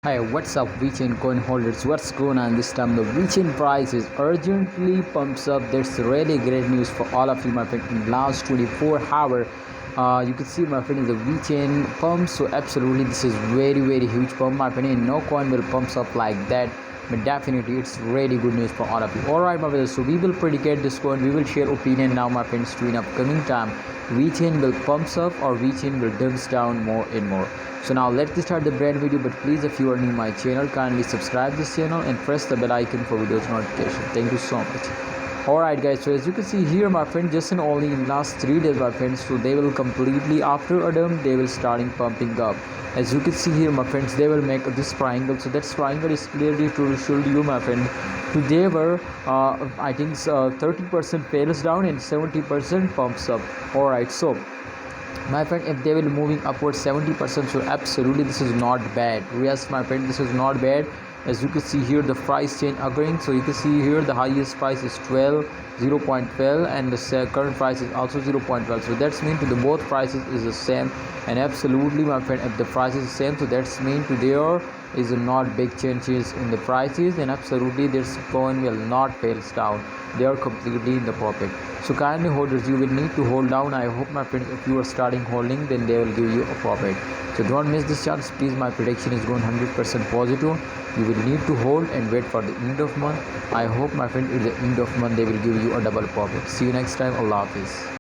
Hi, what's up Vechain coin holders? What's going on this time? The Vechain price is urgently pumps up. That's really great news for all of you, my friend. In last 24 hours, you can see, my friend, is the Vechain pump. So absolutely, this is very huge pump, my friend. And no coin will pumps up like that. But definitely, it's really good news for all of you. Alright, my brothers. So we will predicate this coin. We will share opinion now, my friends, to in upcoming time. Vechain will pumps up or Vechain will dumps down more and more. So now let's start the brand video, but please, if you are new to my channel, kindly subscribe this channel and press the bell icon for videos notification. Thank you so much. Alright guys, so as you can see here, my friend, just in only in last 3 days, my friends, so they will completely after a dump, they will starting pumping up. As you can see here, my friends, they will make this triangle. So that triangle is clearly to show you, my friend, today were I think 30% fails down and 70% pumps up. Alright, so my friend, if they will moving upwards 70%, so absolutely this is not bad. Yes, my friend, this is not bad. As you can see here, the price change occurring. So you can see here the highest price is 0.12, and the current price is also 0.12. So that's mean to the both prices is the same. And absolutely, my friend, if the price is the same, so that's mean to there is not big changes in the prices, and absolutely this coin will not fails down. They are completely in the profit. So kindly holders, you will need to hold down. I hope, my friends, if you are starting holding, then they will give you a profit. So don't miss this chance, please. My prediction is going 100% positive. You will need to hold and wait for the end of month. I hope, my friend, at the end of month they will give you a double profit. See you next time. Allah Hafiz.